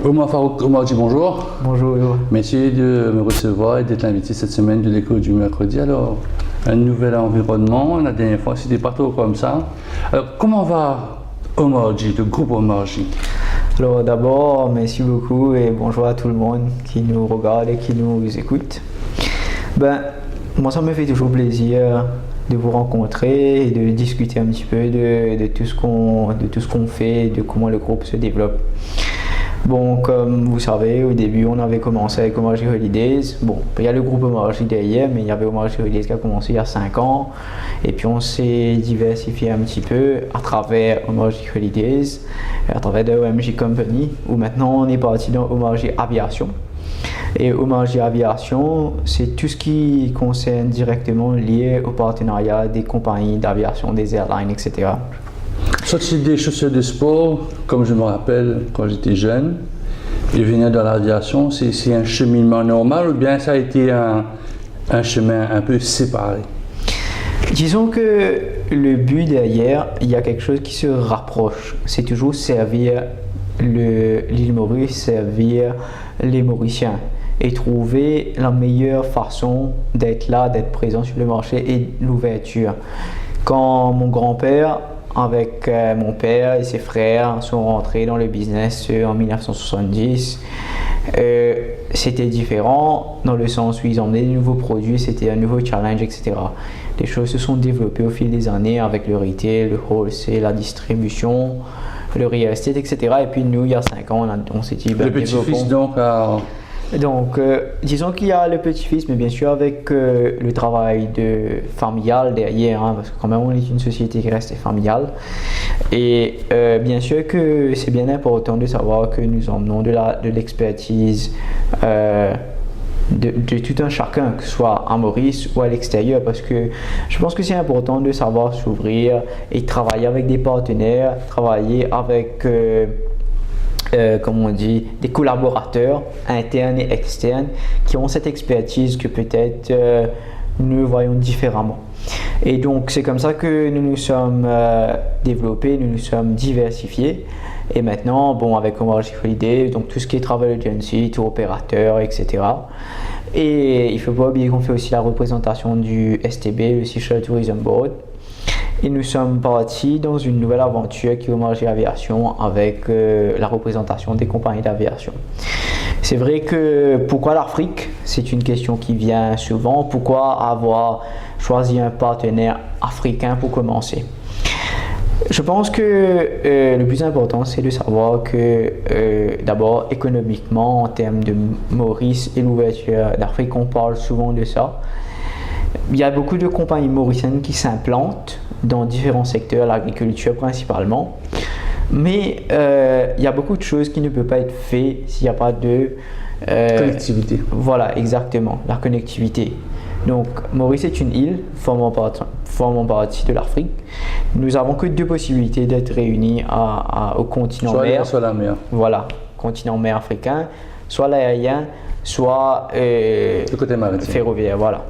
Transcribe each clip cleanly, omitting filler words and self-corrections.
Omar Farouk, Omar dit bonjour. Bonjour. Merci de me recevoir et d'être invité cette semaine de l'écho du mercredi. Alors, un nouvel environnement. La dernière fois, c'était pas trop comme ça. Alors, comment va Omar J, le groupe Omar J? Alors d'abord, merci beaucoup et bonjour à tout le monde qui nous regarde et qui nous écoute. Moi ça me fait toujours plaisir de vous rencontrer et de discuter un petit peu de tout ce qu'on fait, de comment le groupe se développe. Bon, comme vous savez, au début, on avait commencé avec Omar J Holidays. Bon, il y a le groupe Omar J derrière, mais il y avait Omar J Holidays qui a commencé il y a 5 ans. Et puis, on s'est diversifié un petit peu à travers Omar J Holidays, à travers de OMJ Company, où maintenant, on est parti dans Omar J Aviation. Et Omar J Aviation, c'est tout ce qui concerne directement lié au partenariat des compagnies d'aviation, des airlines, etc. Sorti des chaussures de sport, comme je me rappelle quand j'étais jeune, et venir dans l'aviation, c'est un cheminement normal ou bien ça a été un chemin un peu séparé? Disons que le but derrière, il y a quelque chose qui se rapproche. C'est toujours servir l'île Maurice, servir les Mauriciens et trouver la meilleure façon d'être là, d'être présent sur le marché et l'ouverture. Quand mon grand-père avec mon père et ses frères sont rentrés dans le business en 1970. C'était différent dans le sens où ils emmenaient de nouveaux produits, c'était un nouveau challenge, etc. Les choses se sont développées au fil des années avec le retail, le wholesale, la distribution, le real estate, etc. Et puis nous, il y a 5 ans, on s'est dit... Le petit-fils donc Donc, disons qu'il y a le petit-fils, mais bien sûr avec le travail familial derrière, hein, parce que quand même on est une société qui reste familiale. Et bien sûr que c'est bien important de savoir que nous emmenons de l'expertise de tout un chacun, que ce soit à Maurice ou à l'extérieur, parce que je pense que c'est important de savoir s'ouvrir et travailler avec des partenaires, travailler avec... comme on dit, des collaborateurs internes et externes qui ont cette expertise que peut-être nous voyons différemment. Et donc c'est comme ça que nous nous sommes développés, nous nous sommes diversifiés. Et maintenant, bon, avec Omar J Holidays, donc tout ce qui est travel agency, tour opérateur, etc. Et il ne faut pas oublier qu'on fait aussi la représentation du STB, le Seashore Tourism Board. Et nous sommes partis dans une nouvelle aventure qui est Omar J Aviation avec la représentation des compagnies d'aviation. C'est vrai que pourquoi l'Afrique? C'est une question qui vient souvent. Pourquoi avoir choisi un partenaire africain pour commencer? Je pense que le plus important, c'est de savoir que d'abord économiquement, en termes de Maurice et l'ouverture d'Afrique, on parle souvent de ça. Il y a beaucoup de compagnies mauriciennes qui s'implantent dans différents secteurs, l'agriculture principalement. Mais il y a beaucoup de choses qui ne peuvent pas être faites s'il n'y a pas de... connectivité. Voilà, exactement, la connectivité. Donc, Maurice est une île formant partie de l'Afrique. Nous n'avons que 2 possibilités d'être réunis au continent mer. Soit la mer. Voilà, continent mer africain, soit l'aérien, soit le côté maritime. Ferroviaire, voilà.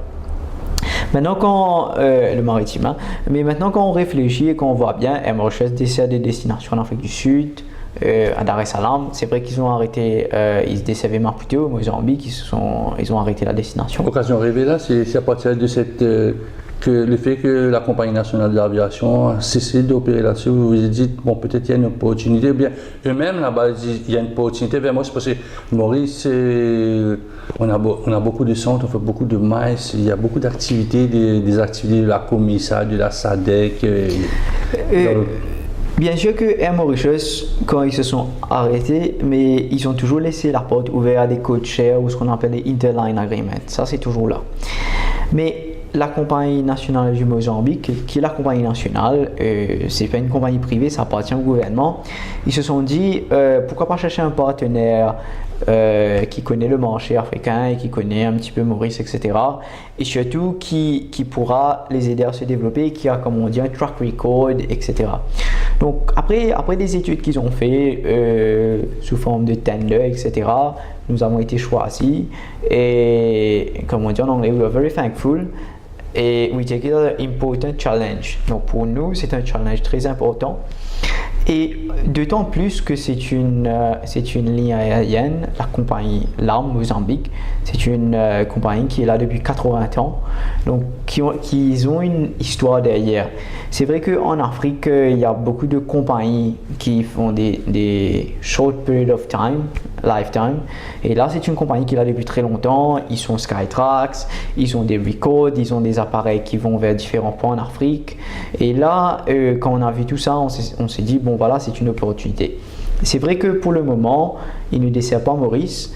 Maintenant, le maritime, hein. Mais maintenant, quand on réfléchit et qu'on voit bien, MRHS dessert des destinations en Afrique du Sud, à Dar es Salaam, c'est vrai qu'ils ont arrêté, ils se desservaient Maputo, au Mozambique, ils ont arrêté la destination. Occasion rêvée là, c'est à partir de le fait que la compagnie nationale de l'aviation a cessé d'opérer là-dessus, vous vous dites, bon, peut-être il y a une opportunité, ou bien eux-mêmes là-bas, il y a une opportunité vers moi, c'est parce que Maurice, on a beaucoup de centres, on fait beaucoup de maïs, il y a beaucoup d'activités, des activités de la COMISA, de la SADC. Bien sûr que Air Mauritius, quand ils se sont arrêtés, mais ils ont toujours laissé la porte ouverte à des code-shares ou ce qu'on appelle les interline agreements. Ça, c'est toujours là. Mais la compagnie nationale du Mozambique, qui est la compagnie nationale, c'est pas une compagnie privée, ça appartient au gouvernement. Ils se sont dit, pourquoi pas chercher un partenaire qui connaît le marché africain et qui connaît un petit peu Maurice, etc. Et surtout qui pourra les aider à se développer, qui a, comme on dit, un track record, etc. Donc après des études qu'ils ont fait sous forme de tender, etc., nous avons été choisis et, comme on dit en anglais, we are very thankful. Et we take it as an important challenge. Donc pour nous, c'est un challenge très important Et d'autant plus que c'est une ligne aérienne, la compagnie LAM Mozambique, c'est une compagnie qui est là depuis 80 ans, donc qui ont une histoire derrière. C'est vrai qu'en Afrique, il y a beaucoup de compagnies qui font des short period of time, lifetime, et là c'est une compagnie qui est là depuis très longtemps. Ils sont Skytrax, ils ont des records, ils ont des appareils qui vont vers différents points en Afrique. Et là, quand on a vu tout ça, on s'est dit, bon voilà, c'est une opportunité. C'est vrai que pour le moment, ils ne desservent pas Maurice.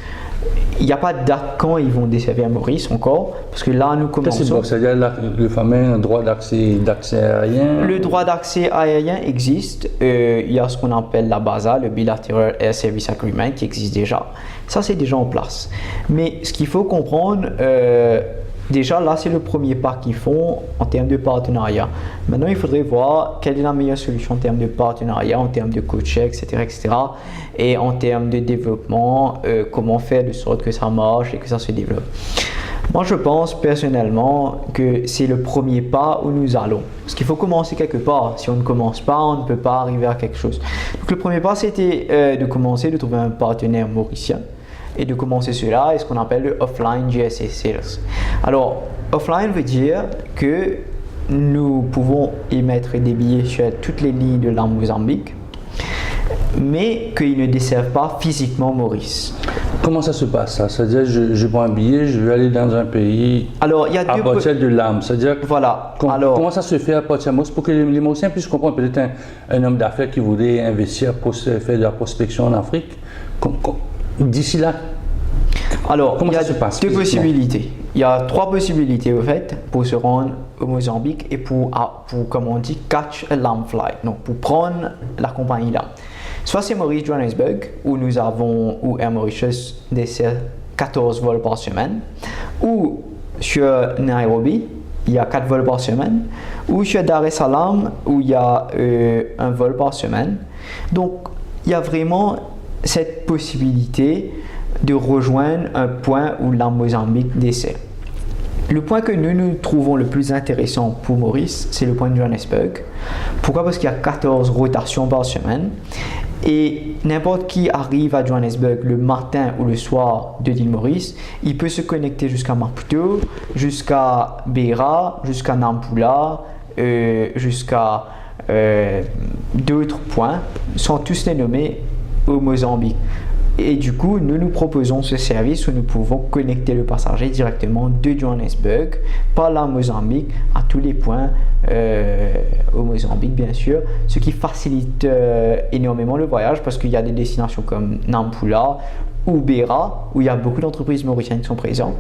Il n'y a pas de date quand ils vont desservir Maurice encore, parce que là nous commençons. C'est-à-dire le fameux droit d'accès aérien. Le droit d'accès aérien existe. Il y a ce qu'on appelle la BASA, le Bilateral Air Service Agreement, qui existe déjà. Ça, c'est déjà en place. Mais ce qu'il faut comprendre, déjà là, c'est le premier pas qu'ils font en termes de partenariat. Maintenant, il faudrait voir quelle est la meilleure solution en termes de partenariat, en termes de coaching, etc. Et en termes de développement, comment faire de sorte que ça marche et que ça se développe. Moi, je pense personnellement que c'est le premier pas où nous allons. Parce qu'il faut commencer quelque part. Si on ne commence pas, on ne peut pas arriver à quelque chose. Donc, le premier pas, c'était de commencer, de trouver un partenaire mauricien et de commencer cela, et ce qu'on appelle le offline GSA Sales. Alors, offline veut dire que nous pouvons émettre des billets sur toutes les lignes de la Mozambique, mais qu'ils ne desservent pas physiquement Maurice. Comment ça se passe ça? C'est-à-dire, je prends un billet, je vais aller dans un pays alors, il y a à partir de l'âme. C'est-à-dire, voilà. Comment ça se fait à partir de Maurice pour que les Mauriciens puissent comprendre? Peut-être un homme d'affaires qui voudrait investir pour faire de la prospection en Afrique. D'ici là, alors, il y a deux possibilités. Il y a trois possibilités au fait pour se rendre au Mozambique et pour comme on dit, catch a LAM flight, donc pour prendre la compagnie LAM. Soit c'est Maurice Johannesburg où Air Mauritius dessert 14 vols par semaine, ou sur Nairobi, il y a 4 vols par semaine, ou sur Dar es Salaam où il y a un vol par semaine. Donc, il y a vraiment cette possibilité de rejoindre un point où la Mozambique dessert. Le point que nous trouvons le plus intéressant pour Maurice, c'est le point de Johannesburg. Pourquoi? Parce qu'il y a 14 rotations par semaine et n'importe qui arrive à Johannesburg le matin ou le soir de l'île Maurice, il peut se connecter jusqu'à Maputo, jusqu'à Beira, jusqu'à Nampula, jusqu'à d'autres points, sans tous les nommer au Mozambique. Et du coup, nous proposons ce service où nous pouvons connecter le passager directement de Johannesburg par la Mozambique à tous les points au Mozambique, bien sûr, ce qui facilite énormément le voyage parce qu'il y a des destinations comme Nampula ou Beira où il y a beaucoup d'entreprises mauriciennes qui sont présentes.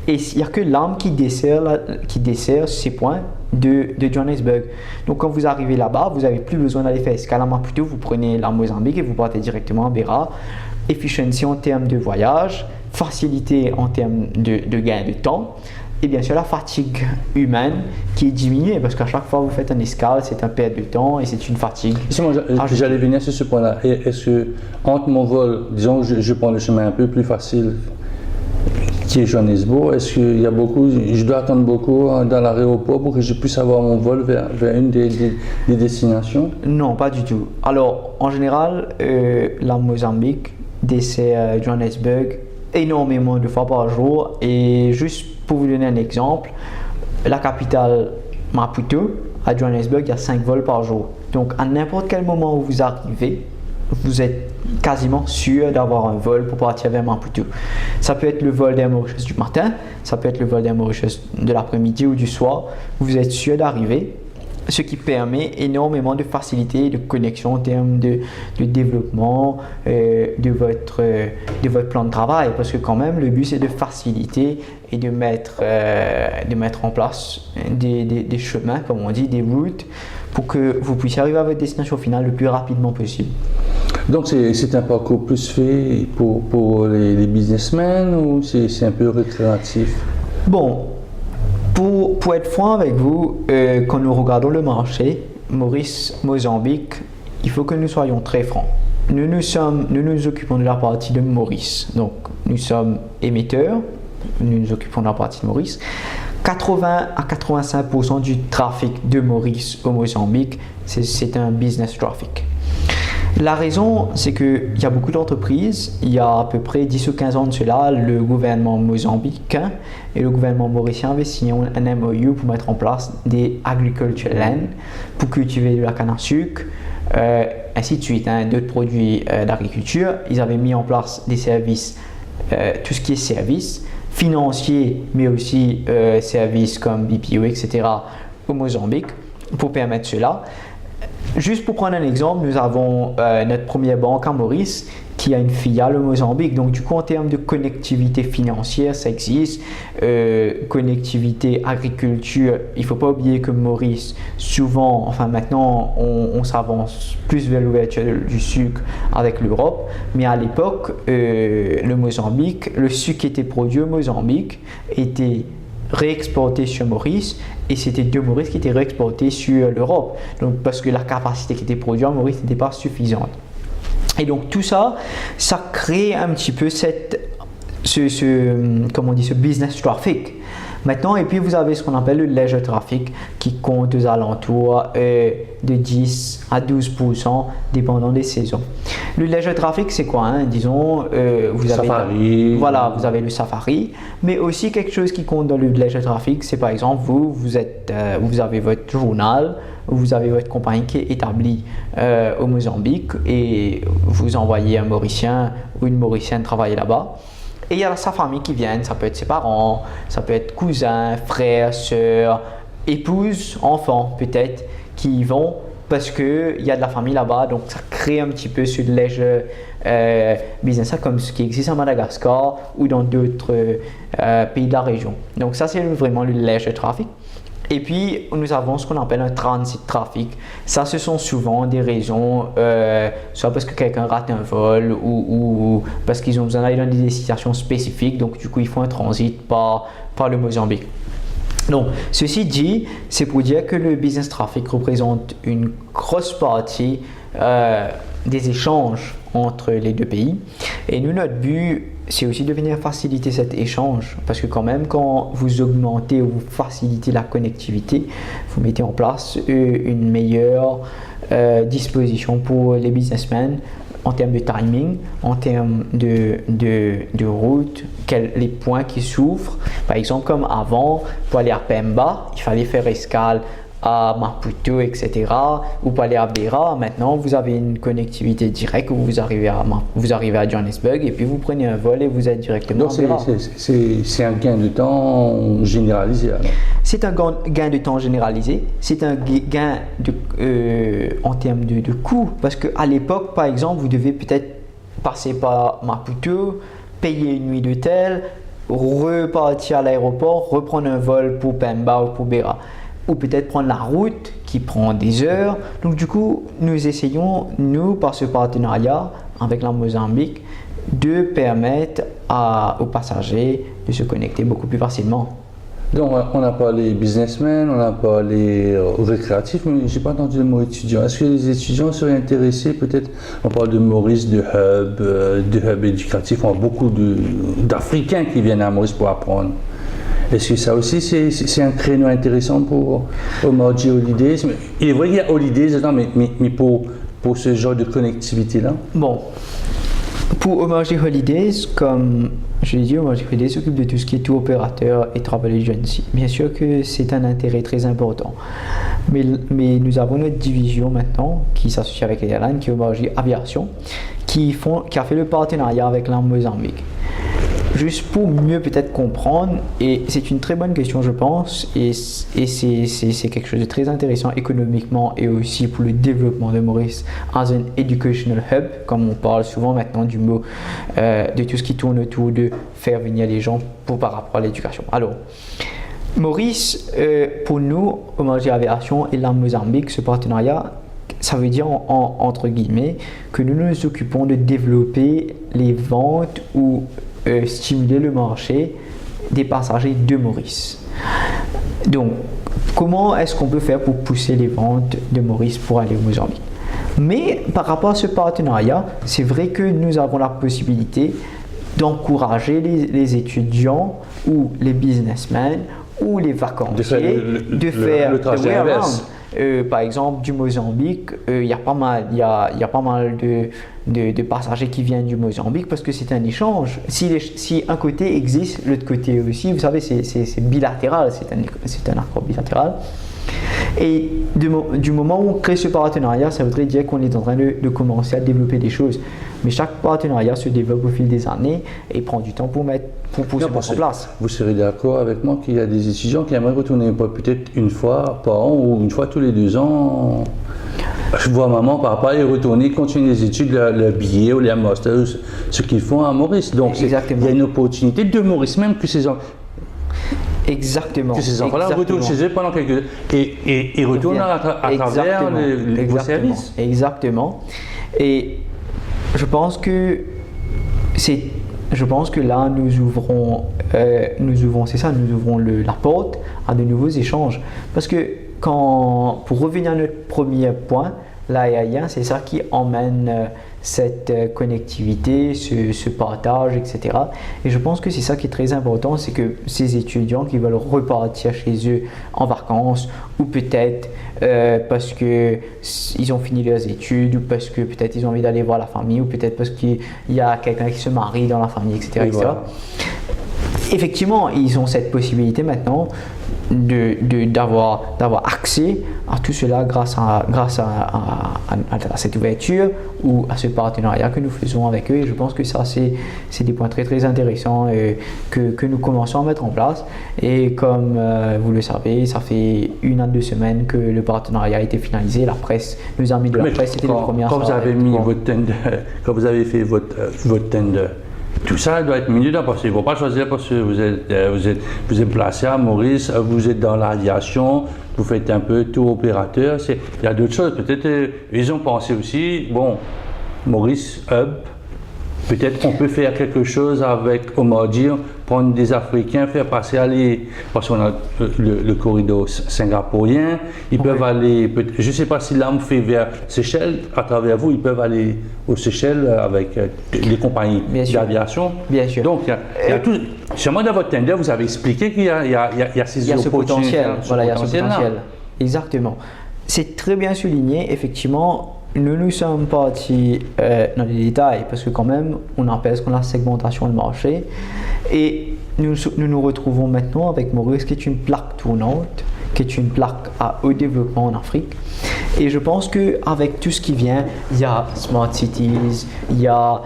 Et il n'y a que l'âme qui dessert ces points de Johannesburg. Donc quand vous arrivez là-bas, vous n'avez plus besoin d'aller faire escale à Maputo, vous prenez la Mozambique et vous partez directement à Beira. Efficiency en termes de voyage, facilité en termes de gain de temps et bien sûr la fatigue humaine qui est diminuée parce qu'à chaque fois que vous faites un escale, c'est un perte de temps et c'est une fatigue. J'allais venir sur ce point-là. Est-ce que entre mon vol, disons je prends le chemin un peu plus facile qui est Johannesburg, est-ce qu'il y a beaucoup, je dois attendre beaucoup dans l'aéroport pour que je puisse avoir mon vol vers une des destinations? Non, pas du tout. Alors en général, la Mozambique dessert Johannesburg énormément de fois par jour et juste pour vous donner un exemple, la capitale Maputo à Johannesburg, il y a 5 vols par jour. Donc à n'importe quel moment où vous arrivez, vous êtes quasiment sûr d'avoir un vol pour partir vers Maputo. Ça peut être le vol d'Air Mauritius du matin, ça peut être le vol d'Air Mauritius de l'après-midi ou du soir. Vous êtes sûr d'arriver, ce qui permet énormément de facilité et de connexion en termes de développement de votre plan de travail. Parce que quand même, le but, c'est de faciliter et de mettre en place des chemins, comme on dit, des routes, pour que vous puissiez arriver à votre destination finale le plus rapidement possible. Donc c'est un parcours plus fait pour les businessmen ou c'est un peu récréatif? Bon, pour être franc avec vous, quand nous regardons le marché, Maurice, Mozambique, il faut que nous soyons très francs. Nous nous occupons de la partie de Maurice. Donc, nous sommes émetteurs, nous nous occupons de la partie de Maurice. 80 à 85% du trafic de Maurice au Mozambique, c'est un business traffic. La raison, c'est qu'il y a beaucoup d'entreprises. Il y a à peu près 10 ou 15 ans de cela, le gouvernement mozambicain et le gouvernement mauricien avaient signé un MOU pour mettre en place des agriculture land pour cultiver de la canne à sucre, ainsi de suite, d'autres produits d'agriculture. Ils avaient mis en place des services, tout ce qui est services financiers, mais aussi services comme BPO, etc. au Mozambique pour permettre cela. Juste pour prendre un exemple, nous avons notre première banque à Maurice qui a une filiale au Mozambique. Donc du coup, en termes de connectivité financière, ça existe. Connectivité agriculture, il ne faut pas oublier que Maurice, souvent, enfin maintenant, on s'avance plus vers l'ouverture du sucre avec l'Europe. Mais à l'époque, le Mozambique, le sucre qui était produit au Mozambique était réexporté sur Maurice et c'était de Maurice qui était réexporté sur l'Europe. Donc parce que la capacité qui était produite en Maurice n'était pas suffisante. Et donc tout ça, ça crée un petit peu ce business traffic. Maintenant, et puis vous avez ce qu'on appelle le leisure traffic qui compte aux alentours de 10 à 12% dépendant des saisons. Le leisure traffic, c'est quoi Disons, vous avez Safari. Voilà, vous avez le safari, mais aussi quelque chose qui compte dans le leisure traffic, c'est par exemple vous avez votre journal, vous avez votre compagnie qui est établie au Mozambique et vous envoyez un Mauricien ou une Mauricienne travailler là-bas. Et il y a sa famille qui vient, ça peut être ses parents, ça peut être cousins, frères, sœurs, épouses, enfants peut-être, qui y vont parce qu'il y a de la famille là-bas. Donc ça crée un petit peu ce leisure business, comme ce qui existe à Madagascar ou dans d'autres pays de la région. Donc ça c'est vraiment le leisure traffic. Et puis, nous avons ce qu'on appelle un transit traffic. Ça, ce sont souvent des raisons, soit parce que quelqu'un rate un vol ou parce qu'ils ont besoin d'aller dans des destinations spécifiques. Donc, du coup, ils font un transit par le Mozambique. Donc, ceci dit, c'est pour dire que le business traffic représente une grosse partie des échanges entre les deux pays. Et nous, notre but, c'est aussi de venir faciliter cet échange parce que quand même, quand vous augmentez ou vous facilitez la connectivité, vous mettez en place une meilleure disposition pour les businessmen en termes de timing, en termes de route, les points qui souffrent. Par exemple, comme avant, pour aller à Pemba, il fallait faire escale à Maputo, etc. ou pour aller à Beira. Maintenant, vous avez une connectivité directe où vous arrivez à Johannesburg et puis vous prenez un vol et vous êtes directement à Beira. C'est un gain de temps généralisé alors. C'est un gain de temps généralisé, c'est un gain en termes de coût parce qu'à l'époque, par exemple, vous devez peut-être passer par Maputo, payer une nuit d'hôtel, repartir à l'aéroport, reprendre un vol pour Pemba ou pour Beira. Ou peut-être prendre la route qui prend des heures. Donc du coup, nous essayons, par ce partenariat avec la Mozambique, de permettre aux passagers de se connecter beaucoup plus facilement. Donc on a parlé businessmen, on a parlé récréatif, mais je n'ai pas entendu le mot étudiant. Est-ce que les étudiants seraient intéressés, peut-être, on parle de Maurice, de hub éducatif, on a beaucoup d'Africains qui viennent à Maurice pour apprendre. Est-ce que ça aussi, c'est un créneau intéressant pour Omarjee Holidays? Il est vrai qu'il y a Holidays dedans, mais pour ce genre de connectivité-là? Bon, pour Omarjee Holidays, comme je l'ai dit, Omarjee Holidays s'occupe de tout ce qui est tour opérateur et travel agency. Bien sûr que c'est un intérêt très important. Mais nous avons notre division maintenant qui s'associe avec les airlines, qui est Omarjee Aviation, qui a fait le partenariat avec la Mozambique. Juste pour mieux peut-être comprendre, et c'est une très bonne question je pense, et c'est quelque chose de très intéressant économiquement et aussi pour le développement de Maurice as an educational hub, comme on parle souvent maintenant du mot, de tout ce qui tourne autour de faire venir les gens par rapport à l'éducation. Alors, Maurice, pour nous, Omarjee Aviation et la Mozambique, ce partenariat, ça veut dire entre guillemets que nous nous occupons de développer les ventes ou stimuler le marché des passagers de Maurice. Donc, comment est-ce qu'on peut faire pour pousser les ventes de Maurice pour aller au Mozambique? Mais par rapport à ce partenariat, c'est vrai que nous avons la possibilité d'encourager les étudiants ou les businessmen ou les vacanciers de faire le trajet inverse. par exemple du Mozambique, il y a pas mal, il y a pas mal de passagers qui viennent du Mozambique parce que c'est un échange. Si un côté existe, l'autre côté aussi, vous savez, c'est bilatéral, c'est un accord bilatéral. Et du moment où on crée ce partenariat, ça voudrait dire qu'on est en train de commencer à développer des choses. Mais chaque partenariat se développe au fil des années et prend du temps pour se mettre en place. Vous serez d'accord avec moi qu'il y a des étudiants qui aimeraient retourner peut-être une fois par an ou une fois tous les 2 ans. Je vois maman, papa, et retourner, continuer les études, le billet ou les masters, ce qu'ils font à Maurice. Donc il y a une opportunité de Maurice même que ces enfants. Exactement. Que ces enfants-là retournent chez eux pendant quelques et retournent à travers vos services. Exactement. Et je pense que là nous ouvrons la porte à de nouveaux échanges. Parce que pour revenir à notre premier point, l'AIA, c'est ça qui emmène cette connectivité, ce partage, etc. Et je pense que c'est ça qui est très important, c'est que ces étudiants qui veulent repartir chez eux en vacances, ou peut-être parce qu'ils ont fini leurs études, ou parce que peut-être ils ont envie d'aller voir la famille, ou peut-être parce qu'il y a quelqu'un qui se marie dans la famille, etc. etc. Voilà. Effectivement, ils ont cette possibilité maintenant d'avoir accès à tout cela grâce à cette ouverture ou à ce partenariat que nous faisons avec eux. Et je pense que ça, c'est des points très très intéressants que nous commençons à mettre en place. Et comme vous le savez, ça fait 1 à 2 semaines que le partenariat a été finalisé. La presse, nos amis de la presse étaient les premiers à quand vous avez mis votre tender, quand vous avez fait votre tender, tout ça doit être mis dedans parce qu'il ne faut pas choisir parce que vous êtes placé à Maurice, vous êtes dans l'aviation, vous faites un peu tour opérateur. Il y a d'autres choses. Peut-être ils ont pensé aussi, bon, Maurice Hub, peut-être qu'on peut faire quelque chose avec Omardir, prendre des Africains, faire passer parce qu'on a le corridor singapourien, ils peuvent aller, je ne sais pas si là on fait vers Seychelles, à travers vous, ils peuvent aller aux Seychelles avec les compagnies d'aviation. Bien sûr. Donc, il y a tout. Chez moi, dans votre tender, vous avez expliqué qu'il y a ce potentiel. Voilà, il y a ce potentiel. Exactement. C'est très bien souligné, effectivement. Nous sommes partis dans les détails parce que quand même, on appelle ce qu'on a segmentation de marché et nous retrouvons maintenant avec Maurice qui est une plaque tournante, qui est une plaque à haut développement en Afrique. Et je pense qu'avec tout ce qui vient, il y a Smart Cities, il y a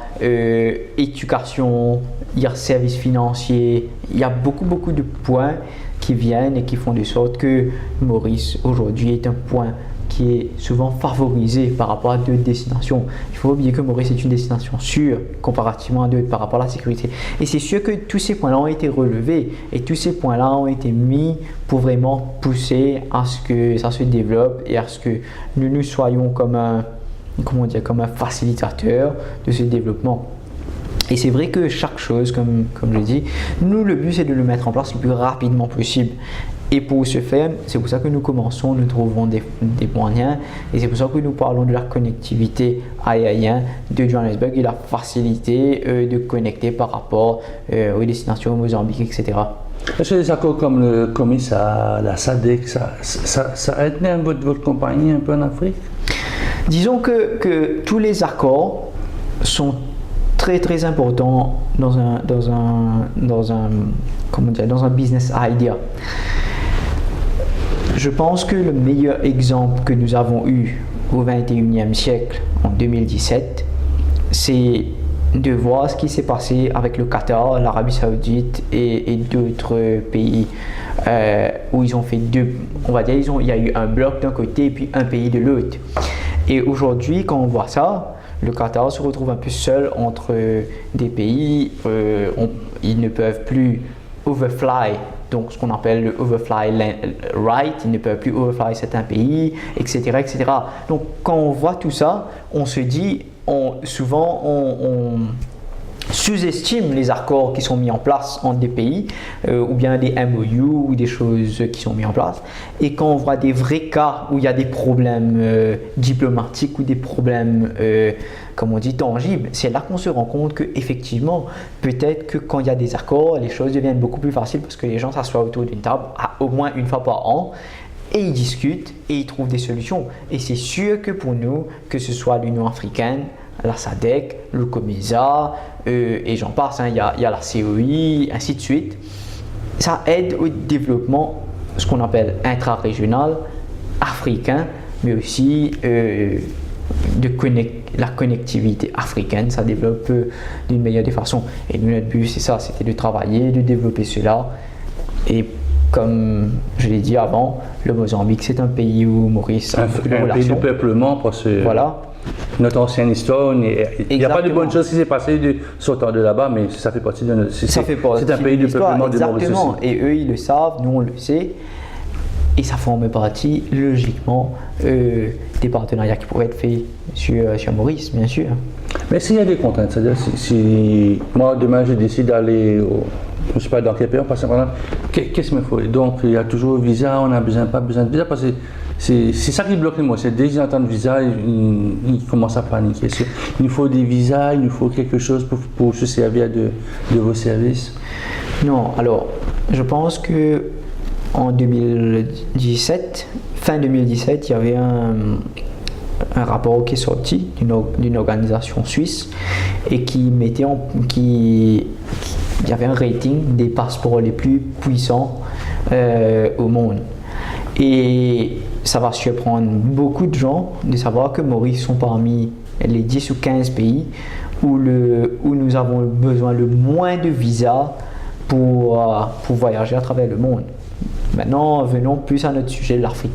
éducation, il y a services financiers, il y a beaucoup de points qui viennent et qui font de sorte que Maurice aujourd'hui est un point qui est souvent favorisé par rapport à d'autres destinations. Il faut oublier que Maurice est une destination sûre comparativement à d'autres par rapport à la sécurité. Et c'est sûr que tous ces points-là ont été relevés et tous ces points-là ont été mis pour vraiment pousser à ce que ça se développe et à ce que nous soyons comme un facilitateur de ce développement. Et c'est vrai que chaque chose, comme je dis, le but c'est de le mettre en place le plus rapidement possible. Et pour ce faire, c'est pour ça que nous commençons, nous trouvons des moyens et c'est pour ça que nous parlons de la connectivité aérienne de Johannesburg et la facilité de connecter par rapport aux destinations au Mozambique, etc. Est-ce que des accords comme le COMISA, la SADC, ça aide bien votre compagnie un peu en Afrique? Disons que tous les accords sont très très importants dans un business idea. Je pense que le meilleur exemple que nous avons eu au XXIe siècle, en 2017, c'est de voir ce qui s'est passé avec le Qatar, l'Arabie Saoudite et d'autres pays où ils ont fait il y a eu un bloc d'un côté et puis un pays de l'autre. Et aujourd'hui, quand on voit ça, le Qatar se retrouve un peu seul entre des pays, ils ne peuvent plus overfly, donc ce qu'on appelle le overfly right, ils ne peuvent plus overfly certains pays, etc., etc. Donc quand on voit tout ça, on se dit, souvent on sous-estime les accords qui sont mis en place entre des pays ou bien des MOU ou des choses qui sont mises en place. Et quand on voit des vrais cas où il y a des problèmes diplomatiques ou des problèmes, comme on dit, tangibles, c'est là qu'on se rend compte qu'effectivement, peut-être que quand il y a des accords, les choses deviennent beaucoup plus faciles parce que les gens s'assoient autour d'une table au moins une fois par an et ils discutent et ils trouvent des solutions. Et c'est sûr que pour nous, que ce soit l'Union africaine, la SADC, le COMESA, et j'en passe, il y a la COI, ainsi de suite, ça aide au développement, ce qu'on appelle intra-régional, africain, mais aussi la connectivité africaine, ça développe d'une meilleure des façons. Et nous, notre but, c'est ça, c'était de travailler, de développer cela. Et comme je l'ai dit avant, le Mozambique, c'est un pays où Maurice a beaucoup de un pays de relations. peuplement, parce que Voilà. notre ancienne histoire, il n'y a pas de bonnes choses qui s'est passées sortant de là-bas, mais ça fait partie de notre... Ça fait partie c'est un pays de l'histoire, peuplement de Maurice exactement. aussi. Et eux, ils le savent, nous, on le sait. Et ça forme partie, logiquement, des partenariats qui pourraient être faits sur Maurice, bien sûr. Mais s'il y a des contraintes, c'est-à-dire si moi, demain, je décide d'aller, je ne sais pas dans quel pays, on passe par là, qu'est-ce qu'il me faut? Donc, il y a toujours le visa, on n'a pas besoin de visa, parce que c'est ça qui bloque moi. C'est dès qu'ils entendent visa, ils commencent à paniquer. Il nous faut des visas, il nous faut quelque chose pour se servir de vos services. Non, alors, je pense que en 2017, fin 2017, il y avait un rapport qui est sorti d'une organisation suisse et qui mettait il y avait un rating des passeports les plus puissants au monde. Et ça va surprendre beaucoup de gens de savoir que Maurice sont parmi les 10 ou 15 pays où nous avons besoin le moins de visas pour voyager à travers le monde. Maintenant, venons plus à notre sujet de l'Afrique.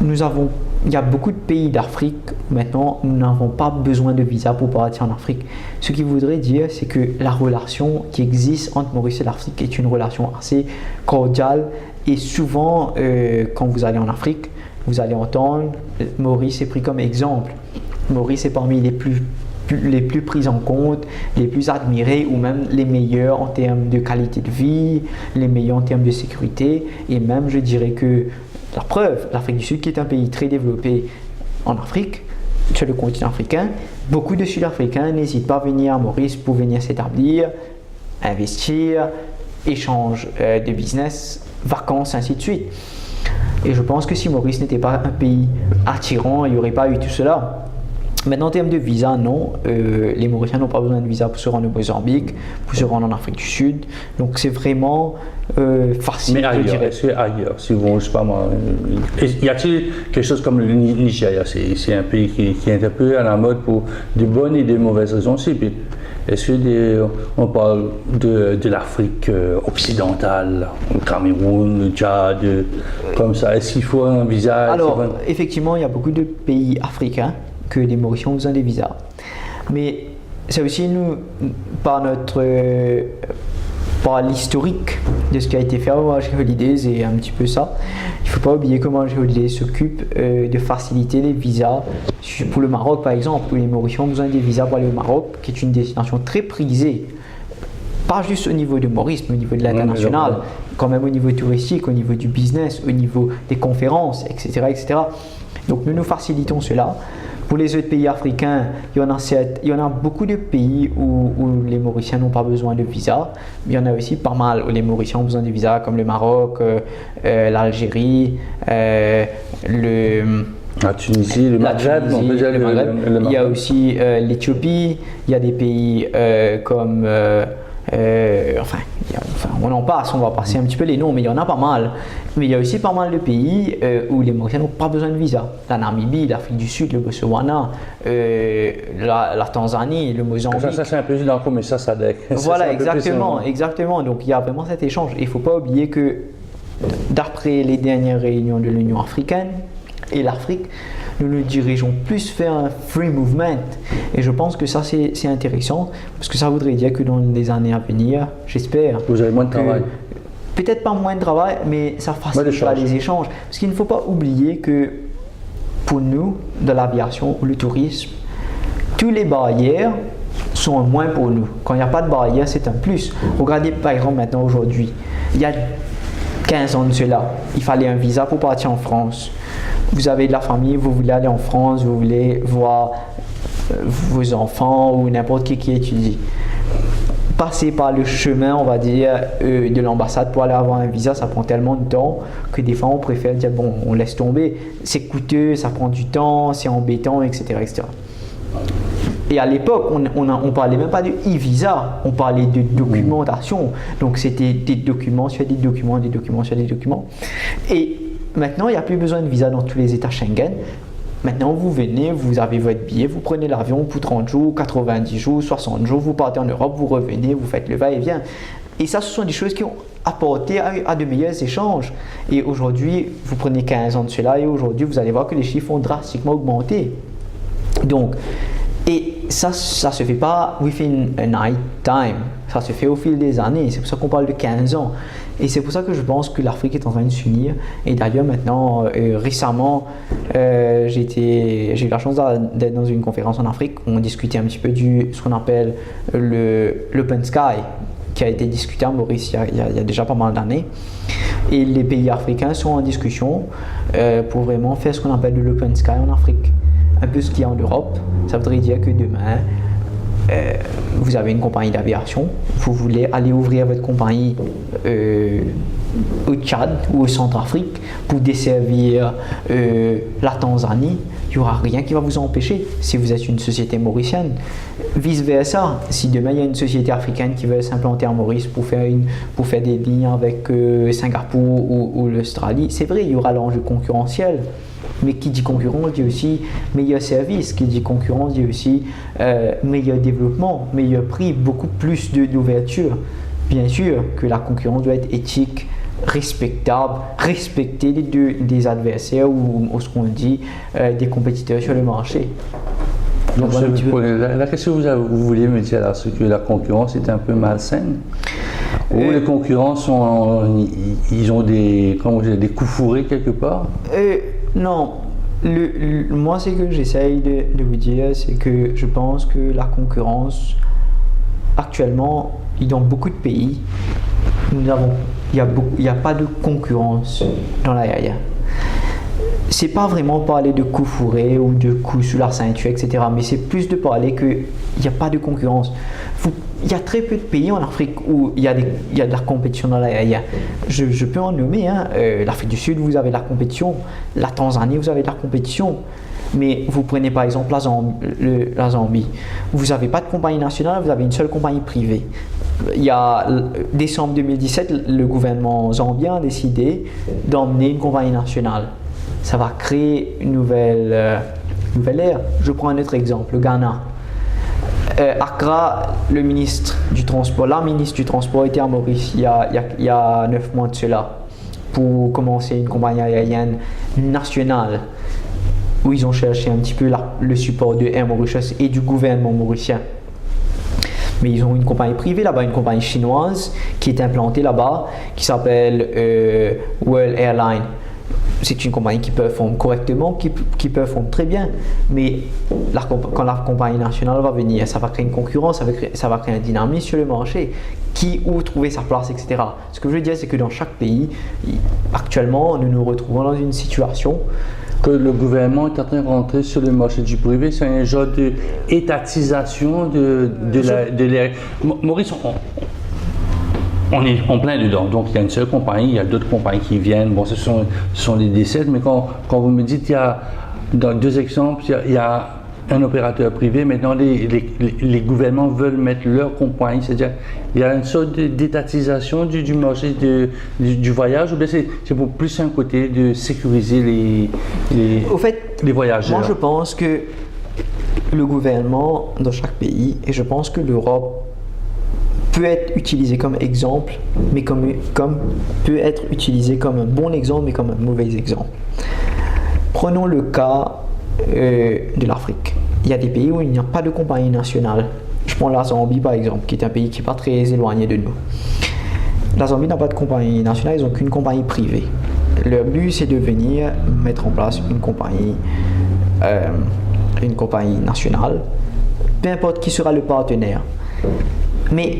Il y a beaucoup de pays d'Afrique, maintenant, nous n'avons pas besoin de visa pour partir en Afrique. Ce qui voudrait dire, c'est que la relation qui existe entre Maurice et l'Afrique est une relation assez cordiale. Et souvent, quand vous allez en Afrique, vous allez entendre, Maurice est pris comme exemple. Maurice est parmi les plus pris en compte, les plus admirés ou même les meilleurs en termes de qualité de vie, les meilleurs en termes de sécurité. Et même, je dirais que la preuve, l'Afrique du Sud, qui est un pays très développé en Afrique, sur le continent africain, beaucoup de Sud-Africains n'hésitent pas à venir à Maurice pour venir s'établir, investir, échange de business, vacances, ainsi de suite. Et je pense que si Maurice n'était pas un pays attirant, il n'y aurait pas eu tout cela. Maintenant, en termes de visa, non. Les Mauriciens n'ont pas besoin de visa pour se rendre au Mozambique, pour se rendre en Afrique du Sud. Donc, c'est vraiment facile, mais ailleurs, je dirais. est-ce que ailleurs, si vous, je sais pas moi, y a-t-il quelque chose comme le Nigeria? C'est un pays qui est un peu à la mode pour de bonnes et de mauvaises raisons aussi. Puis, est-ce que on parle de l'Afrique occidentale, le Cameroun, le Tchad, comme ça? Est-ce qu'il faut un visa? Alors, effectivement, il y a beaucoup de pays africains que les Mauriciens ont besoin des visas. Mais c'est aussi nous, par l'historique de ce qui a été fait à ONG Holidays et un petit peu ça, il ne faut pas oublier comment ONG Holidays s'occupe de faciliter les visas. Pour le Maroc par exemple, où les Mauriciens ont besoin des visas pour aller au Maroc, qui est une destination très prisée, pas juste au niveau de Maurice, mais au niveau de l'international, quand même au niveau touristique, au niveau du business, au niveau des conférences, etc. etc. Donc nous facilitons cela. Pour les autres pays africains, il y en a beaucoup de pays où les Mauriciens n'ont pas besoin de visa. Il y en a aussi pas mal où les Mauriciens ont besoin de visa, comme le Maroc, l'Algérie, la Tunisie, le Maghreb. Il y a aussi l'Éthiopie. Il y a des pays comme... on en passe, on va passer un petit peu les noms, mais il y en a pas mal. Mais il y a aussi pas mal de pays où les Mauriciens n'ont pas besoin de visa. La Namibie, l'Afrique du Sud, le Botswana, la Tanzanie, le Mozambique. Ça c'est un peu dans comme ça, SADC. Voilà, exactement. Donc il y a vraiment cet échange. Il ne faut pas oublier que d'après les dernières réunions de l'Union africaine et l'Afrique, nous nous dirigeons plus vers un free movement. Et je pense que ça, c'est intéressant, parce que ça voudrait dire que dans les années à venir, j'espère... Vous avez moins de travail. Peut-être pas moins de travail, mais ça facilitera les échanges. Parce qu'il ne faut pas oublier que pour nous, de l'aviation ou le tourisme, toutes les barrières sont un moins pour nous. Quand il n'y a pas de barrière, c'est un plus. Regardez par exemple maintenant aujourd'hui, il y a 15 ans de cela, il fallait un visa pour partir en France. Vous avez de la famille, vous voulez aller en France, vous voulez voir vos enfants ou n'importe qui étudie. passer par le chemin, on va dire, de l'ambassade pour aller avoir un visa, ça prend tellement de temps que des fois on préfère dire bon, on laisse tomber, c'est coûteux, ça prend du temps, c'est embêtant, etc., etc. Et à l'époque, on parlait même pas de e-visa, on parlait de documentation. Donc c'était des documents sur des documents, des documents sur des documents. Et maintenant, il n'y a plus besoin de visa dans tous les États Schengen. Maintenant, vous venez, vous avez votre billet, vous prenez l'avion pour 30 jours, 90 jours, 60 jours, vous partez en Europe, vous revenez, vous faites le va-et-vient. Et ça, ce sont des choses qui ont apporté à de meilleurs échanges. Et aujourd'hui, vous prenez 15 ans de cela et aujourd'hui, vous allez voir que les chiffres ont drastiquement augmenté. Donc, et ça se fait pas within a night time, ça se fait au fil des années, c'est pour ça qu'on parle de 15 ans. Et c'est pour ça que je pense que l'Afrique est en train de s'unir. Et d'ailleurs maintenant, récemment, j'ai eu la chance d'être dans une conférence en Afrique où on discutait un petit peu ce qu'on appelle l'Open Sky, qui a été discuté à Maurice il y a déjà pas mal d'années. Et les pays africains sont en discussion pour vraiment faire ce qu'on appelle de l'Open Sky en Afrique. Un peu ce qu'il y a en Europe, ça voudrait dire que demain, vous avez une compagnie d'aviation, vous voulez aller ouvrir votre compagnie au Tchad ou au Centrafrique pour desservir la Tanzanie, il n'y aura rien qui va vous empêcher si vous êtes une société mauricienne. Vice versa, si demain il y a une société africaine qui veut s'implanter en Maurice pour faire des lignes avec Singapour ou l'Australie, c'est vrai, il y aura l'enjeu concurrentiel. Mais qui dit concurrence dit aussi meilleur service, qui dit concurrence dit aussi meilleur développement, meilleur prix, beaucoup plus d'ouverture. Bien sûr que la concurrence doit être éthique, respectable, respecter des adversaires ou ce qu'on dit des compétiteurs sur le marché. Donc, la question que vous vouliez me dire là, c'est que la concurrence est un peu malsaine, ou les concurrents ils ont des coups fourrés quelque part? Non, moi ce que j'essaye de vous dire, c'est que je pense que la concurrence, actuellement, dans beaucoup de pays, il n'y a pas de concurrence dans l'aérien. C'est pas vraiment parler de coups fourrés ou de coups sous la ceinture, etc. Mais c'est plus de parler qu'il n'y a pas de concurrence. Il y a très peu de pays en Afrique où il y a de la compétition dans l'aérien. Je peux en nommer. L'Afrique du Sud, vous avez de la compétition. La Tanzanie, vous avez de la compétition. Mais vous prenez par exemple la Zambie. Vous n'avez pas de compagnie nationale, vous avez une seule compagnie privée. Il y a décembre 2017, le gouvernement zambien a décidé d'emmener une compagnie nationale. Ça va créer une nouvelle ère. Je prends un autre exemple, le Ghana. Accra, la ministre du Transport était à Maurice il y a 9 mois de cela pour commencer une compagnie aérienne nationale où ils ont cherché un petit peu le support de Air Mauritius et du gouvernement mauricien. Mais ils ont une compagnie privée là-bas, une compagnie chinoise qui est implantée là-bas qui s'appelle World Airlines. C'est une compagnie qui performe correctement, qui performe très bien, mais quand la compagnie nationale va venir, ça va créer une concurrence, ça va créer un dynamisme sur le marché, où trouver sa place, etc. Ce que je veux dire, c'est que dans chaque pays, actuellement, nous nous retrouvons dans une situation que le gouvernement est en train de rentrer sur le marché du privé, c'est un genre d'étatisation de l'air. Maurice, on est en plein dedans, donc il y a une seule compagnie, il y a d'autres compagnies qui viennent, bon ce sont les décès, mais quand vous me dites, il y a, dans 2 exemples, il y a un opérateur privé, maintenant les gouvernements veulent mettre leur compagnie, c'est-à-dire il y a une sorte d'étatisation du marché du voyage, ou bien c'est pour plus un côté de sécuriser les voyageurs? Moi je pense que le gouvernement dans chaque pays, et je pense que l'Europe peut être utilisé comme exemple, mais comme peut être utilisé comme un bon exemple, mais comme un mauvais exemple. Prenons le cas de l'Afrique. Il y a des pays où il n'y a pas de compagnie nationale. Je prends la Zambie par exemple, qui est un pays qui n'est pas très éloigné de nous. La Zambie n'a pas de compagnie nationale, ils n'ont qu'une compagnie privée. Leur but, c'est de venir mettre en place une compagnie nationale, peu importe qui sera le partenaire. Mais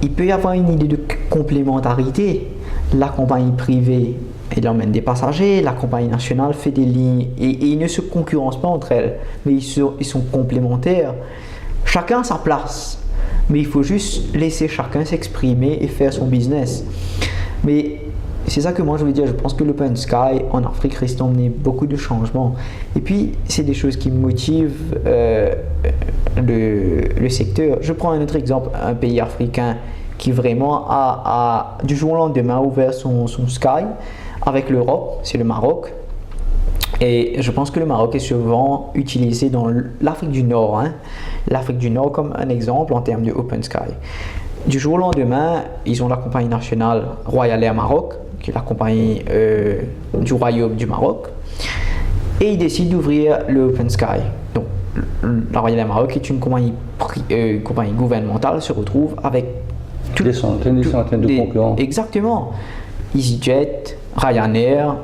il peut y avoir une idée de complémentarité. La compagnie privée, elle emmène des passagers, la compagnie nationale fait des lignes et ils ne se concurrencent pas entre elles, mais ils sont complémentaires. Chacun a sa place. Mais il faut juste laisser chacun s'exprimer et faire son business. Mais c'est ça que moi je veux dire, je pense que l'Open Sky en Afrique risque d'emmener beaucoup de changements. Et puis, c'est des choses qui motivent le secteur. Je prends un autre exemple, un pays africain qui vraiment a du jour au lendemain ouvert son Sky avec l'Europe, c'est le Maroc. Et je pense que le Maroc est souvent utilisé dans l'Afrique du Nord. L'Afrique du Nord comme un exemple en termes de Open Sky. Du jour au lendemain, ils ont la compagnie nationale Royal Air Maroc, qui est la compagnie du Royaume du Maroc, et ils décident d'ouvrir le Open Sky. Donc, la Royal Air Maroc est une compagnie gouvernementale, se retrouve avec des centaines de concurrents. Exactement. EasyJet, Ryanair,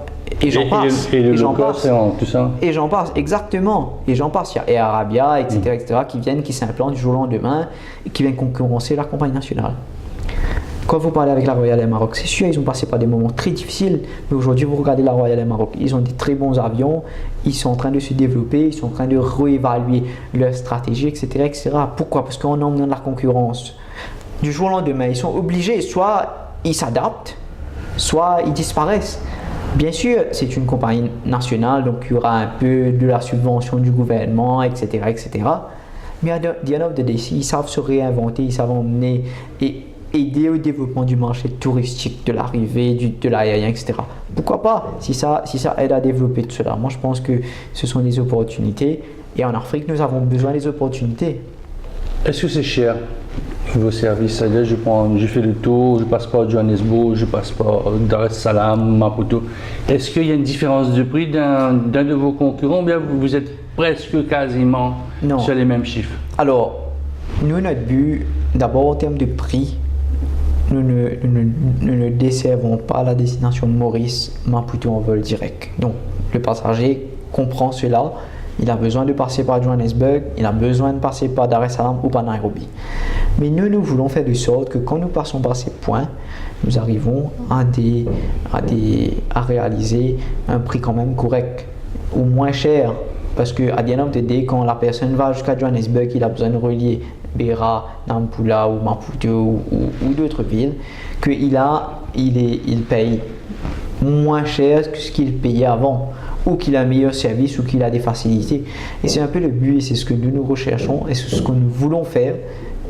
et j'en passe. Et le j'en low cost, passe. tout ça. Et j'en passe, exactement. Et j'en passe. Il y a Air Arabia, etc., qui s'implantent du jour au lendemain et qui viennent concurrencer la compagnie nationale. Quand vous parlez avec la Royal Air Maroc, c'est sûr, ils ont passé par des moments très difficiles, mais aujourd'hui, vous regardez la Royal Air Maroc, ils ont des très bons avions, ils sont en train de se développer, ils sont en train de réévaluer leur stratégie, etc., etc. Pourquoi? Parce qu'en emmenant de la concurrence, du jour au lendemain, ils sont obligés, soit ils s'adaptent, soit ils disparaissent. Bien sûr, c'est une compagnie nationale, donc il y aura un peu de la subvention du gouvernement, etc., etc. Mais à the end of the day, ils savent se réinventer, ils savent emmener et aider au développement du marché touristique, de l'arrivée, de l'aérien, etc. Pourquoi pas, si ça aide à développer tout cela. Moi, je pense que ce sont des opportunités et en Afrique, nous avons besoin des opportunités. Est-ce que c'est cher, vos services? C'est-à-dire, je fais le tour, je passe par Johannesburg, je passe par Dar es Salaam, Maputo. Est-ce qu'il y a une différence de prix d'un de vos concurrents ou bien vous êtes presque quasiment sur les mêmes chiffres? Alors, nous, notre but, d'abord en termes de prix, nous ne desservons pas la destination Maurice, Maputo en vol direct. Donc, le passager comprend cela. Il a besoin de passer par Johannesburg, il a besoin de passer par Dar es Salaam ou par Nairobi. Mais nous voulons faire de sorte que quand nous passons par ces points, nous arrivons à réaliser un prix quand même correct ou moins cher. Parce que à the end of the day, quand la personne va jusqu'à Johannesburg, il a besoin de relier Beira, Nampula ou Maputo ou d'autres villes, qu'il paye moins cher que ce qu'il payait avant, ou qu'il a un meilleur service, ou qu'il a des facilités. Et c'est un peu le but, et c'est ce que nous recherchons, et c'est ce que nous voulons faire,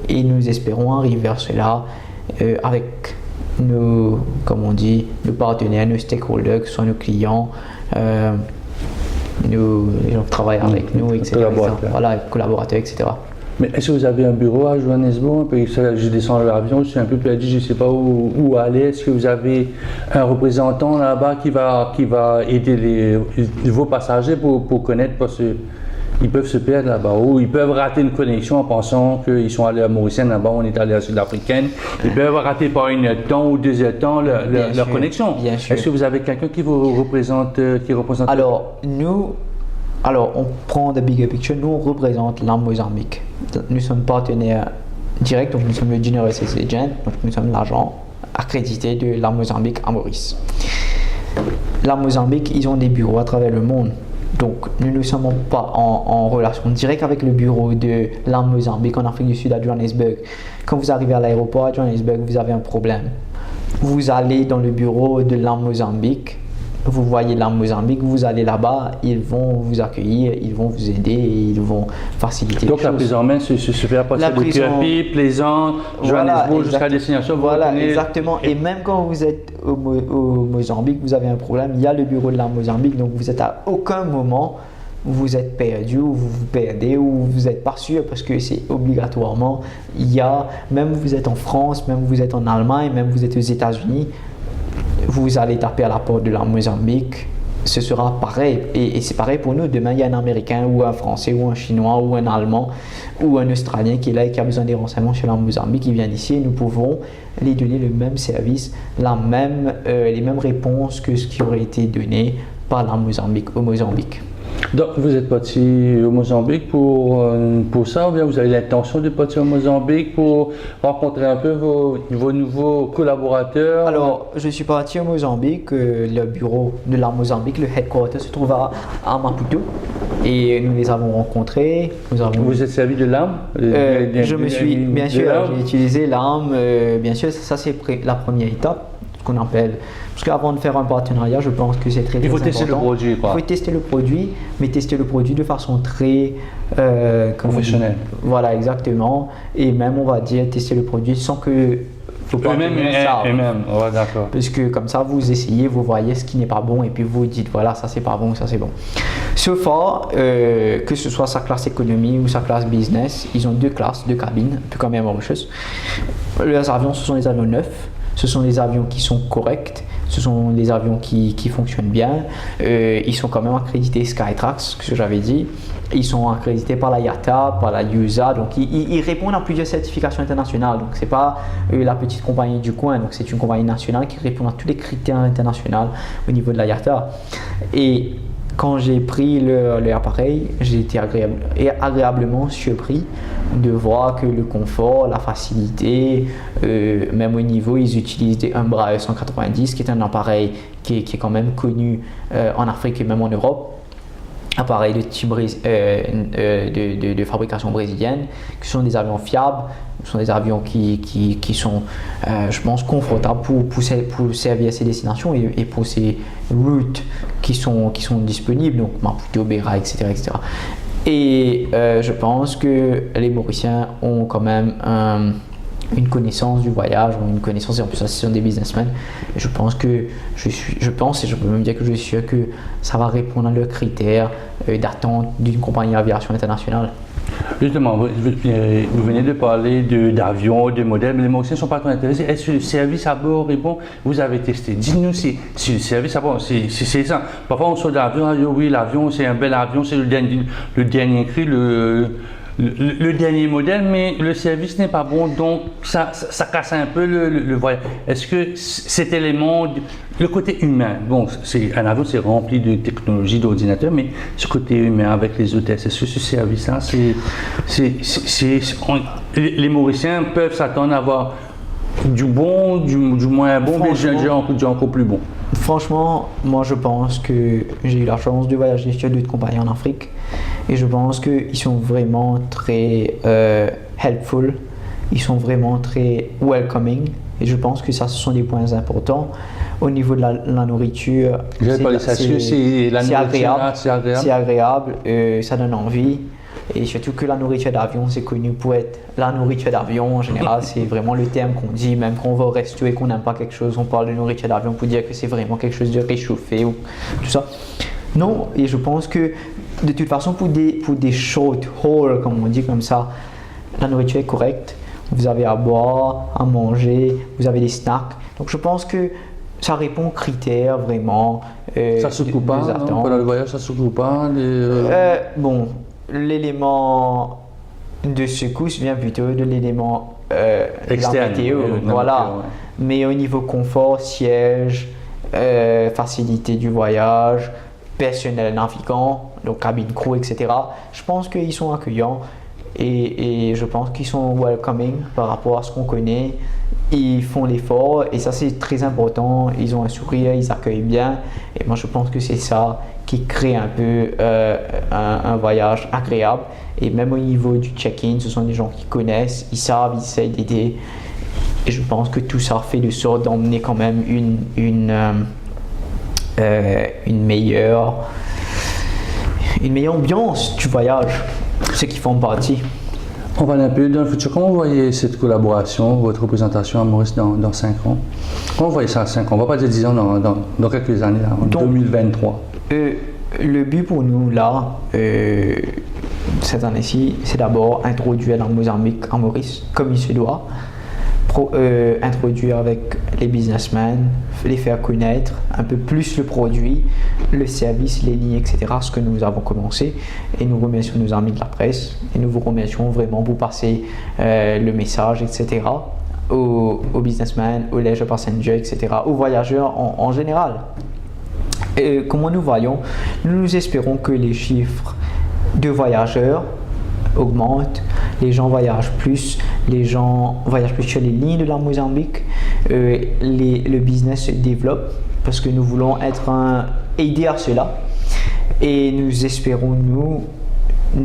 et nous espérons arriver vers cela avec nos partenaires, nos stakeholders, que ce soit nos clients, les gens qui travaillent avec nous, etc. Voilà, collaborateurs, etc. Mais est-ce que vous avez un bureau à Johannesburg? Je descends de l'avion, je suis un peu perdu, je ne sais pas où aller. Est-ce que vous avez un représentant là-bas qui va aider vos passagers pour connaître, parce qu'ils peuvent se perdre là-bas, ou ils peuvent rater une connexion en pensant qu'ils sont allés à Mauricienne, là-bas on est allé à Sud-Africaine. Ils peuvent rater par une temps ou 2 temps leur connexion. Est-ce que vous avez quelqu'un qui vous représente, Alors, on prend the bigger picture. Nous, on représente la Mozambique. Nous sommes partenaires directs, donc nous sommes le Junior SS Agent, donc nous sommes l'agent accrédité de la Mozambique à Maurice. La Mozambique, ils ont des bureaux à travers le monde. Donc, nous ne sommes pas en relation directe avec le bureau de la Mozambique en Afrique du Sud à Johannesburg. Quand vous arrivez à l'aéroport à Johannesburg, vous avez un problème. Vous allez dans le bureau de la Mozambique. Vous voyez la Mozambique, vous allez là-bas, ils vont vous accueillir, ils vont vous aider et ils vont faciliter donc les choses. Donc la prise en main se fait à partir de Kirby, Plaisant, Johannesburg jusqu'à destination. Voilà, exactement. Et même quand vous êtes au Mozambique, vous avez un problème, il y a le bureau de la Mozambique, donc vous êtes à aucun moment vous êtes perdu ou vous vous perdez ou vous n'êtes pas sûr, parce que c'est obligatoirement, même vous êtes en France, même vous êtes en Allemagne, même vous êtes aux États-Unis, vous allez taper à la porte de la Mozambique, ce sera pareil. Et c'est pareil pour nous. Demain, il y a un Américain ou un Français ou un Chinois ou un Allemand ou un Australien qui est là et qui a besoin des renseignements sur la Mozambique. Il vient d'ici et nous pouvons lui donner le même service, les mêmes réponses que ce qui aurait été donné par la Mozambique au Mozambique. Donc, vous êtes parti au Mozambique pour ça, ou bien vous avez l'intention de partir au Mozambique pour rencontrer un peu vos nouveaux collaborateurs? Alors, je suis parti au Mozambique, le bureau de la Mozambique, le headquarter se trouve à Maputo et nous les avons rencontrés. Vous êtes servi de l'âme? Je me suis, bien sûr, j'ai utilisé l'âme, bien sûr, ça c'est la première étape, ce qu'on appelle. Parce qu'avant de faire un partenariat, je pense que c'est très important. Il faut tester le produit, quoi. Il faut tester le produit, mais tester le produit de façon très professionnelle. Voilà, exactement. Et même, on va dire, tester le produit sans que eux-mêmes, ouais, d'accord. Parce que comme ça, vous essayez, vous voyez ce qui n'est pas bon et puis vous dites voilà, ça c'est pas bon, ça c'est bon. So far, que ce soit sa classe économie ou sa classe business, ils ont deux classes, deux cabines, un peu comme Air Mauritius. Les avions, ce sont des avions neufs, ce sont des avions qui sont corrects, ce sont des avions qui fonctionnent bien. Ils sont quand même accrédités Skytrax, ce que j'avais dit. Ils sont accrédités par la IATA, par la USA, donc ils répondent à plusieurs certifications internationales. Donc c'est pas la petite compagnie du coin, donc c'est une compagnie nationale qui répond à tous les critères internationaux au niveau de la IATA. Et quand j'ai pris l'appareil, j'ai été agréablement surpris de voir que le confort, la facilité, même au niveau, ils utilisent des Embraer 190, qui est un appareil qui est quand même connu en Afrique et même en Europe. Appareils de type de fabrication brésilienne, qui sont des avions fiables, ce sont des avions qui sont, je pense, confortables pour servir ces destinations et pour ces routes qui sont disponibles, donc Maputo, Beira, etc. etc. Et je pense que les Mauriciens ont quand même une connaissance du voyage, une connaissance, et en plus ce sont des businessmen. Et je pense et je peux même dire que je suis sûr que ça va répondre à leurs critères d'attente d'une compagnie d'aviation internationale. Justement, vous venez de parler d'avions, de modèles, mais les Mauriciens ne sont pas trop intéressés. Est-ce que le service à bord est bon? Vous avez testé. Dites-nous si le service à bord, c'est ça. Parfois on sort de l'avion, oui, l'avion c'est un bel avion, c'est le dernier cri, le dernier modèle, mais le service n'est pas bon, donc ça casse un peu le voyage. Est-ce que cet élément, le côté humain, bon, un avion c'est rempli de technologie, d'ordinateurs, mais ce côté humain avec les hôtesses, est-ce que ce service-là, les Mauriciens peuvent s'attendre à avoir du bon, du moins bon, mais déjà encore plus bon? Franchement, moi je pense que j'ai eu la chance de voyager sur d'autres compagnies en Afrique et je pense qu'ils sont vraiment très helpful, ils sont vraiment très welcoming et je pense que ça ce sont des points importants. Au niveau de la nourriture, c'est agréable, ça donne envie. Et surtout que la nourriture d'avion, c'est connu pour être la nourriture d'avion. En général, c'est vraiment le terme qu'on dit, même quand on va au resto et qu'on n'aime pas quelque chose, on parle de nourriture d'avion pour dire que c'est vraiment quelque chose de réchauffé ou tout ça. Non, et je pense que de toute façon, pour des short haul, comme on dit comme ça, la nourriture est correcte. Vous avez à boire, à manger, vous avez des snacks. Donc je pense que ça répond aux critères vraiment. Ça se coupe pas, pendant le voyage, ça se coupe pas bon. L'élément de secousse vient plutôt de l'élément externe, la météo, voilà. Ouais. Mais au niveau confort, siège, facilité du voyage, personnel navigant, donc cabine crew, etc. Je pense qu'ils sont accueillants et je pense qu'ils sont welcoming par rapport à ce qu'on connaît. Ils font l'effort et ça c'est très important. Ils ont un sourire, ils accueillent bien et moi je pense que c'est ça qui crée un peu un voyage agréable. Et même au niveau du check-in, ce sont des gens qui connaissent, ils savent, ils essayent d'aider. Et je pense que tout ça fait de sorte d'emmener quand même une meilleure ambiance du voyage, ceux qui font partie. On va aller un peu dans le futur. Comment vous voyez cette collaboration, votre représentation à Maurice dans 5 ans? Comment vous voyez ça à 5 ans? On ne va pas dire 10 ans, dans quelques années, là, en 2023. Le but pour nous, là, cette année-ci, c'est d'abord introduire dans Mozambique, en Maurice, comme il se doit. Introduire avec les businessmen, les faire connaître un peu plus le produit, le service, les lignes, etc. Ce que nous avons commencé. Et nous remercions nos amis de la presse et nous vous remercions vraiment pour passer le message, etc. Aux businessmen, aux leisure passengers, etc. aux voyageurs en général. comment nous voyons, nous espérons que les chiffres de voyageurs augmentent, les gens voyagent plus sur les lignes de la Mozambique, le business se développe parce que nous voulons aider à cela et nous espérons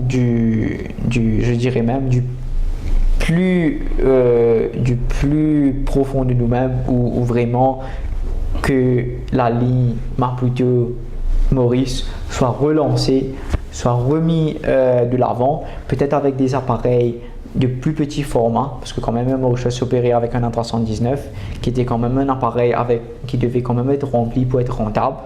je dirais même du plus profond de nous-mêmes où vraiment que la ligne Maputo-Maurice soit relancée, soit remis de l'avant, peut-être avec des appareils de plus petit format, parce que quand même Mauritius s'opérait avec un A319 qui était quand même un appareil qui devait quand même être rempli pour être rentable.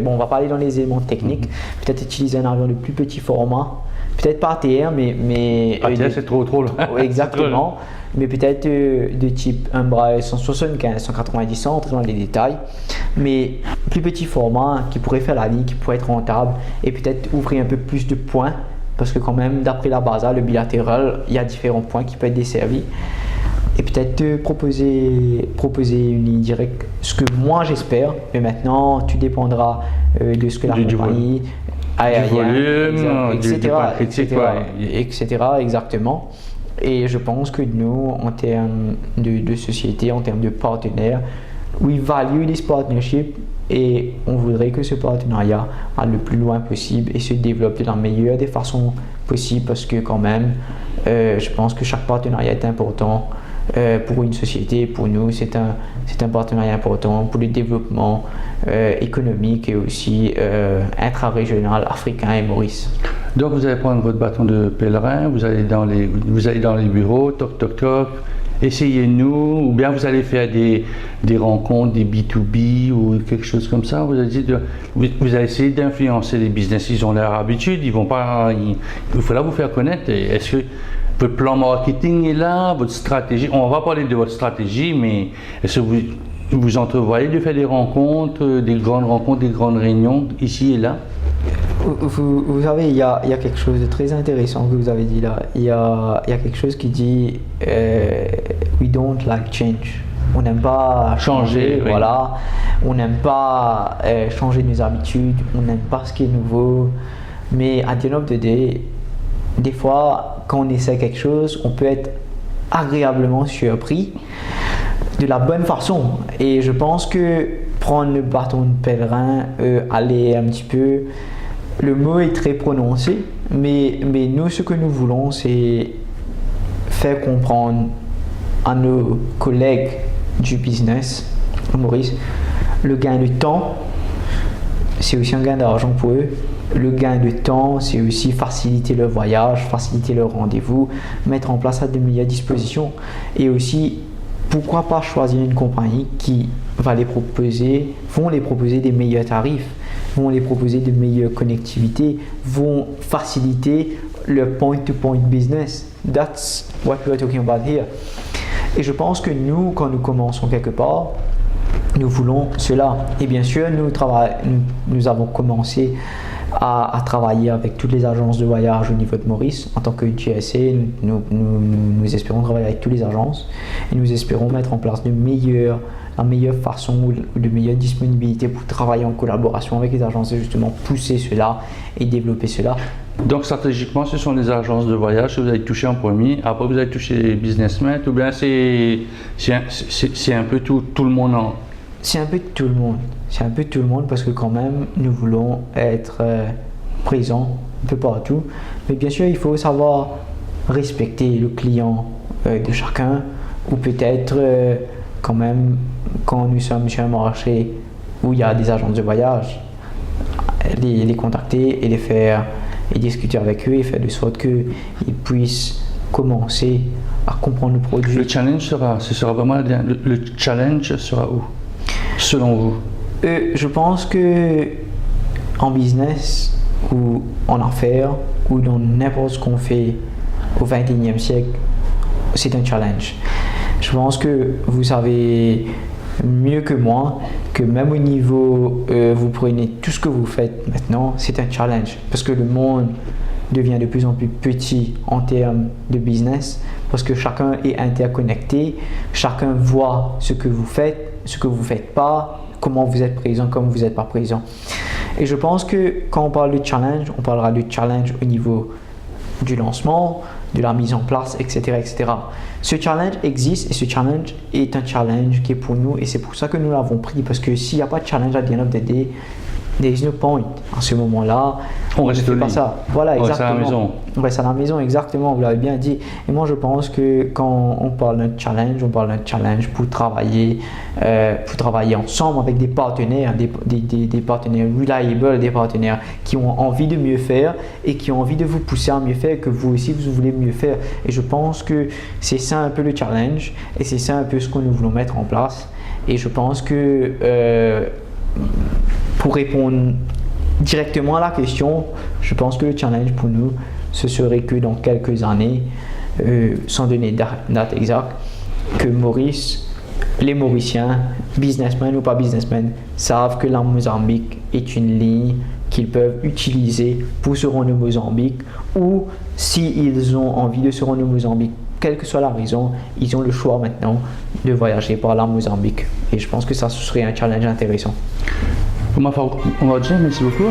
On va pas aller dans les éléments techniques, peut-être utiliser un avion de plus petit format, peut-être pas ATR, mais ATR c'est trop là. Exactement, mais peut-être de type Embraer 175, 190, sans entrer dans les détails, mais plus petit format qui pourrait faire la ligne, qui pourrait être rentable et peut-être ouvrir un peu plus de points, parce que quand même d'après la BASA, le bilatéral, il y a différents points qui peuvent être desservis. Et peut-être proposer une ligne directe, ce que moi j'espère, mais maintenant tout dépendra de ce que la compagnie aérienne, etc., exactement. Et je pense que nous, en termes de société, en termes de partenaires, we value this partnership et on voudrait que ce partenariat aille le plus loin possible et se développe de la meilleure des façons possibles, parce que quand même, je pense que chaque partenariat est important. Pour une société, pour nous, c'est un partenariat important pour le développement économique et aussi intra-régional africain et Maurice. Donc vous allez prendre votre bâton de pèlerin, vous allez dans les bureaux, toc toc toc, essayez-nous, ou bien vous allez faire des rencontres, des B2B ou quelque chose comme ça. Vous allez essayer d'influencer les business, ils ont leur habitude, il faut là vous faire connaître. Est-ce que votre plan marketing est là, votre stratégie, on va parler de votre stratégie, mais est-ce que vous entrevoyez de faire des rencontres, des grandes réunions ici et là? Vous savez, il y a quelque chose de très intéressant que vous avez dit là. Il y a quelque chose qui dit we don't like change. On n'aime pas changer, oui. Voilà. On n'aime pas changer nos habitudes, on n'aime pas ce qui est nouveau. Mais à the end of the day, des fois, quand on essaie quelque chose, on peut être agréablement surpris de la bonne façon. Et je pense que prendre le bâton de pèlerin, aller un petit peu, le mot est très prononcé, mais nous, ce que nous voulons, c'est faire comprendre à nos collègues du business, Maurice, le gain de temps, c'est aussi un gain d'argent pour eux. Le gain de temps, c'est aussi faciliter leur voyage, faciliter leur rendez-vous, mettre en place à de meilleures dispositions. Et aussi, pourquoi pas choisir une compagnie qui vont les proposer des meilleurs tarifs, vont les proposer de meilleures connectivités, vont faciliter le point-to-point business. That's what we are talking about here. Et je pense que nous, quand nous commençons quelque part, nous voulons cela. Et bien sûr, nous avons commencé à travailler avec toutes les agences de voyage au niveau de Maurice. En tant que GSA, nous espérons travailler avec toutes les agences et nous espérons mettre en place la meilleure façon ou de meilleure disponibilité pour travailler en collaboration avec les agences et justement pousser cela et développer cela. Donc stratégiquement, ce sont les agences de voyage que vous allez toucher en premier, après vous allez toucher les businessmen, ou bien c'est un peu tout le monde C'est un peu tout le monde. C'est un peu tout le monde parce que quand même, nous voulons être présents un peu partout. Mais bien sûr, il faut savoir respecter le client de chacun ou peut-être quand même, quand nous sommes sur un marché où il y a des agences de voyage, les contacter et les faire et discuter avec eux et faire de sorte qu'ils puissent commencer à comprendre le produit. Le challenge sera vraiment le challenge sera où, selon vous? Je pense que en business ou en affaires ou dans n'importe ce qu'on fait au XXIe siècle, c'est un challenge. Je pense que vous savez mieux que moi que même au niveau, vous prenez tout ce que vous faites maintenant, c'est un challenge parce que le monde devient de plus en plus petit en termes de business parce que chacun est interconnecté, chacun voit ce que vous faites pas, comment vous êtes présent, comment vous n'êtes pas présent. Et je pense que quand on parle de challenge, on parlera de challenge au niveau du lancement, de la mise en place, etc., etc. Ce challenge existe et ce challenge est un challenge qui est pour nous et c'est pour ça que nous l'avons pris parce que s'il n'y a pas de challenge à the end of the day, there is no point. À ce moment-là, On ne reste fait au pas lit. ça. Voilà, On reste à la exactement. maison. On reste à la maison, exactement, vous l'avez bien dit. Et moi, je pense que quand on parle d'un challenge, on parle d'un challenge pour travailler ensemble avec des partenaires, des partenaires reliable, des partenaires qui ont envie de mieux faire et qui ont envie de vous pousser à mieux faire, que vous aussi, vous voulez mieux faire. Et je pense que c'est ça un peu le challenge et c'est ça un peu ce que nous voulons mettre en place. Et je pense que pour répondre directement à la question, je pense que le challenge pour nous, ce serait que dans quelques années, sans donner date exacte, que les Mauriciens, businessmen ou pas businessmen, savent que la Mozambique est une ligne qu'ils peuvent utiliser pour se rendre au Mozambique ou s'ils ont envie de se rendre au Mozambique, quelle que soit la raison, ils ont le choix maintenant de voyager par la Mozambique. Et je pense que ça, ce serait un challenge intéressant. On va dire merci beaucoup.